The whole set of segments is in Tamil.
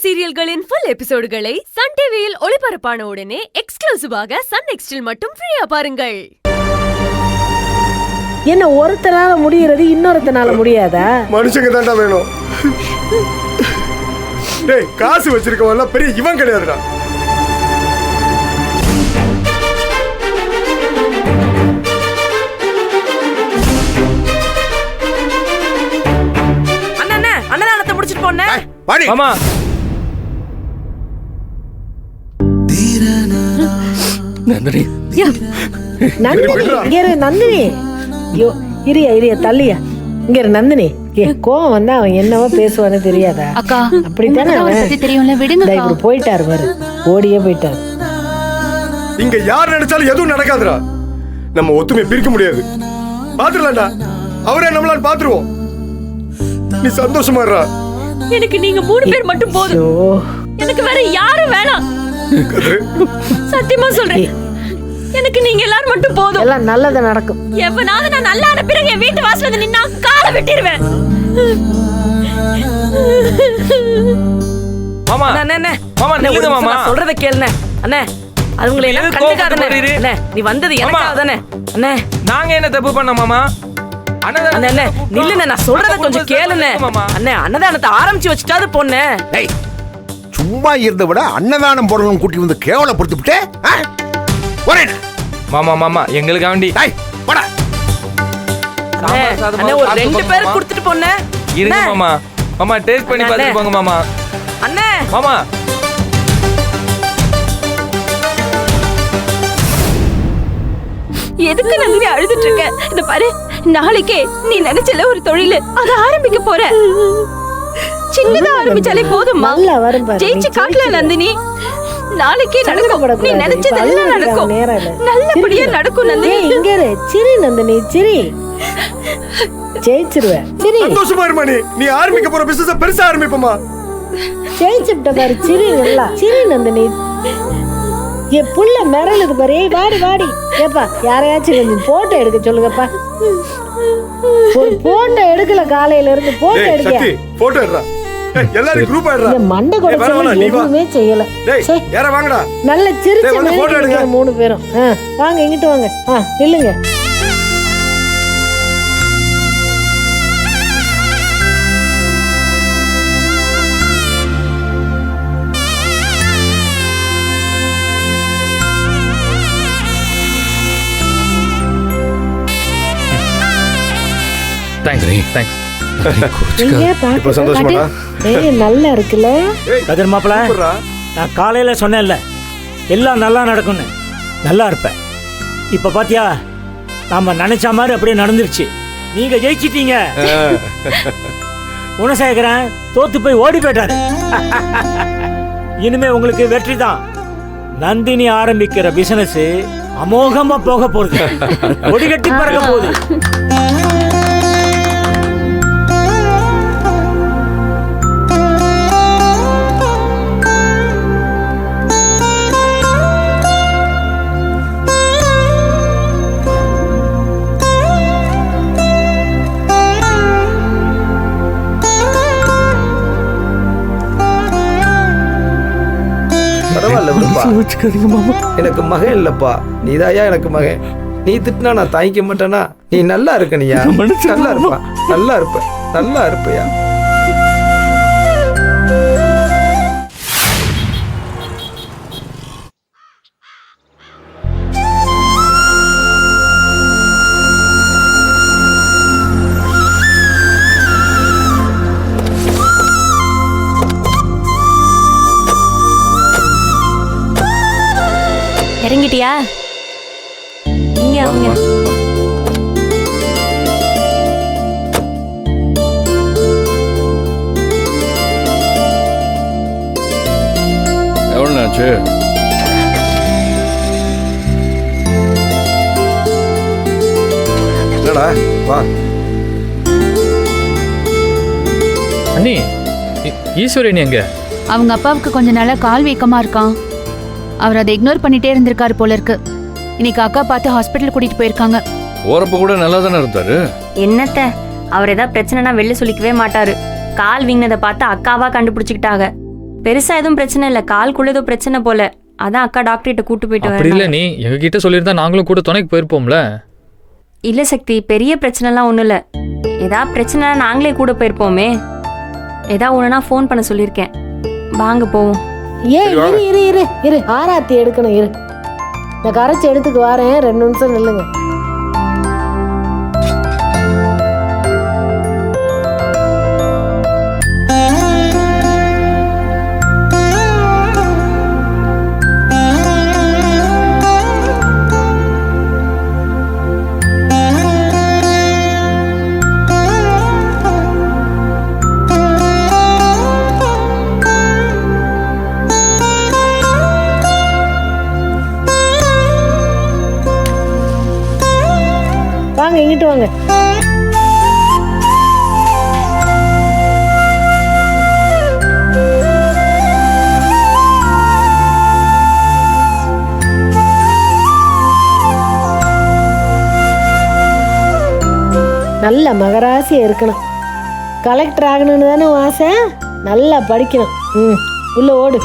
சீரியல்களின் ஃபுல் எபிசோடுகளை சன் டிவியில் ஒளிபரப்பான உடனே எக்ஸ்க்ளூசிவாக சன் நெக்ஸ்டில் மட்டும் ஃப்ரீயா பாருங்கள். என்ன ஒருத்தனால முடியறது இன்னொருத்தனால முடியாதா? மனுஷங்க தான்டா வேணும். டேய், காசு வச்சிருக்கவன்ல பெரிய இவன் கிடையாதுடா. அண்ணா அண்ணானத்தை முடிச்சிட்டு போனே. வாடி மாமா. நந்தினி இங்க இரு நந்தினி. ஐயோ இரியா தள்ளியா. இங்க இரு நந்தினி. கோவம் வந்தா அவன் என்னவோ பேசுவான்னு தெரியாதா? அக்கா அப்படித்தானே அவன் தெரியும்ல, விடுங்க. இப்படி போயிட்டாரு பாரு, ஓடியே போயிட்டாரு. இங்க யார் நினைச்சாலும் எதுவும் நடக்காதுடா. நம்ம ஒத்துமையை பிரிக்க முடியாது. பாத்துடலாம்டா, அவரே நம்மளால பாத்துருவோம். நீ சந்தோஷமா இருடா. எனக்கு நீங்க 3 பேர் மட்டும் போதும். எனக்கு வேற யாரும் வேணாம். சத்தியமா சொல்றேன், எனக்கு நீங்க எல்லாரும் மட்டும் போதும். எல்லாம் நல்லதா நடக்கும். எவனாவது நான் நல்லா ஆன பிறகு என் வீட்டு வாசல்ல வந்து நின்னா காலை வெட்டிடுவேன். மாமா அண்ணே மாமா நில்லுங்க மாமா. சொல்றத கேளுண்ணே. அண்ணே அவங்களை எல்லாம் கண்டுக்காதண்ணே. அண்ணே நீ வந்தது எனக்காக தானே. அண்ணே நாங்க என்ன தப்பு பண்ணோம் மாமா? அண்ணே நில்லுண்ணே, நான் சொல்றத கொஞ்சம் கேளுண்ணே. அண்ணே அன்னதானத்தை ஆரம்பிச்சு வச்சுட்டாது பொண்ணு. டேய், சும்மா இருந்த விட அன்னதானம் போடணும் கூட்டி வந்து கேவலப்படுத்திவிட்டே. மாமா மாமா எங்களுக்கு வேண்டி அண்ணே ஒரு 2 பேர் கொடுத்துட்டு போனே. இருங்க மாமா. மாமா டேஸ்ட் பண்ணி பார்த்துட்டு போங்க மாமா. அண்ணே மாமா எதுக்கு நந்தினி அழுதுட்டு இருக்க? இந்த பாரு, நாளைக்கே நீ நினைச்சல ஒரு தொழில் அத ஆரம்பிக்க போற. சின்னதா ஆரம்பிச்சாலே போதும். நல்லா வரும் பாரு. ஜெயிச்சு காட்டல நந்தினி. நாளைக்கே நடக்கும். நீ நினைச்சதெல்லாம் நடக்கும். நல்லபடியா நடக்கும் நந்தினி. இங்க இரு. சிரி நந்தினி சிரி. ஜெயிச்சிருவ. சிரி. சந்தோஷமா இருமா. நீ ஆரம்பிக்க போற பிசினஸ் பெருசா ஆரம்பிப்போமா? ஜெயிச்சுட்ட பாரு. சிரி நல்லா. சிரி நந்தினி. ஏ புள்ள மிரளுது பாரு. ஏய் வாடி வாடி. ஏப்பா யாரையாச்சும் கொஞ்சம் போட்டோ எடுக்க சொல்லுங்கப்பா. ஒரு போட்டோ எடுக்கல காலையில இருந்து. போட்டோ எடுக்க. சக்தி போட்டோ எடுறா. எல்லாரும் குரூப் ஆடுறா. இந்த மண்டை கொடச்சல எதுவுமே செய்யல. டேய் யார வாங்கடா. நல்ல சிரிச்சு போட்டோ எடுங்க 3 பேரும். வாங்க இங்கிட்டு வாங்க. நில்லுங்க. தேங்க்ஸ். இப்ப சந்தோஷமாடா. நல்லா இருக்குல்ல கதிர் மாப்பிள. நான் காலையில சொன்னேன்ல எல்லாம் நல்லா நடக்கும்னு. நல்லா இருப்பேன். இப்ப பாத்தியா, நாம நினைச்ச மாதிரி அப்படியே நடந்துருச்சு. நீங்க ஜெயிச்சிட்டீங்க. குணசேகரன் தோத்து போய் ஓடி போயிட்டாரு. இனிமே உங்களுக்கு வெற்றி தான். நந்தினி ஆரம்பிக்கிற பிசினஸ் அமோகமா போக போகுது. கொடிகட்டி பறக்க போகுது. எனக்கு மகன் இல்லப்பா, நீதாயா எனக்கு மகன். நீ திட்டினா நான் தாங்கிக்க மாட்டேனா? நீ நல்லா இருக்க. நீயா நல்லா இருப்பா. நல்லா இருப்ப. நல்லா இருப்பையா. இறங்கிட்டியா? இங்க அவங்க. எவ்வளவு ஆச்சு? என்னடா வா. அண்ணி, ஈஸ்வரன் எங்க? அவங்க அப்பாவுக்கு கொஞ்ச நாளா கால் வீக்கமா இருக்கான். அவர் அதை இக்னோர் பண்ணிட்டே இருந்திருக்காரு போல இருக்கு. இன்னைக்கு அக்கா பார்த்து ஹாஸ்பிட்டல் கூட்டிட்டு போயிருக்காங்க. ஓரப்ப கூட நல்லா தானே இருந்தாரு. என்னத்த, அவர் ஏதாவது பிரச்சனைனா வெளில சொல்லிக்கவே மாட்டாரு. கால் வீங்கினதை பார்த்து அக்காவா கண்டுபிடிச்சுக்கிட்டாங்க. பெருசா எதுவும் பிரச்சனை இல்லை, கால்குள்ள ஏதோ பிரச்சனை போல. அதான் அக்கா டாக்டர்கிட்ட கூட்டு போயிட்டு அப்படி இல்லை, வரேன். நீ எங்ககிட்ட சொல்லியிருந்தா நாங்களும் கூட துணைக்கு போயிருப்போம்ல. இல்ல சக்தி, பெரிய பிரச்சனைலாம் ஒன்றும் இல்லை. ஏதாவது பிரச்சனை நாங்களே கூட போயிருப்போமே. ஏதாவது ஒன்றுனா ஃபோன் பண்ண சொல்லியிருக்கேன். வாங்க போவோம். ஏன் இரு இரு இரு இரு ஆராத்தி எடுக்கணும், இரு நான் கரைச்சி எடுத்துக்கு வரேன், 2 நிமிஷம் நில்லுங்க. வாங்க இங்கிட்டு வாங்க. நல்ல மகராசியா இருக்கணும். கலெக்டர் ஆகணும்னு தானே உன் ஆசை? நல்லா படிக்கணும். உள்ள ஓடு.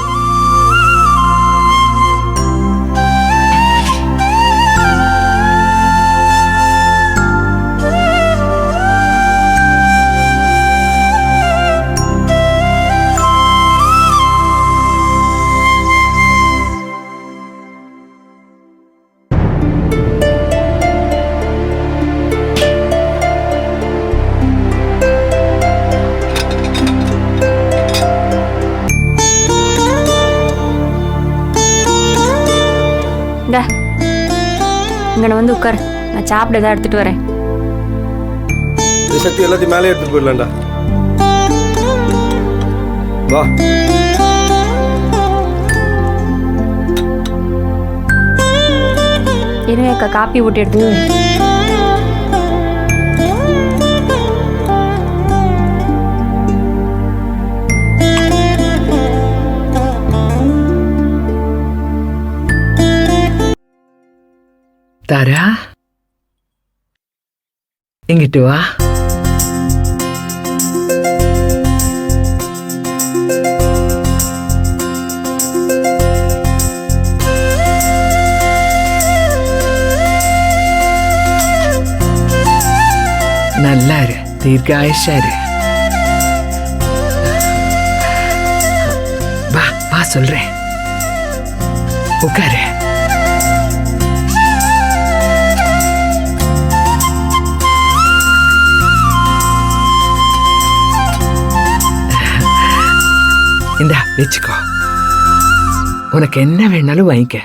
இங்கே வந்து உட்கார், நான் சாப்பிட தான் எடுத்துட்டு வரேன். சக்தி எல்லாத்தையும் மேலே எடுத்துட்டு போயிடலாம்டா. வா. இருங்க அக்கா, காப்பி போட்டு எடுத்துட்டு வரேன். தாரா, இங்கிட்டு வா. நல்லா இரு, தீர்க்காயுஷா இரு. வா வா சொல்றேன், உட்காரு. இந்தா வச்சுக்கோ, உனக்கு என்ன வேணாலும் வாங்கிக்க.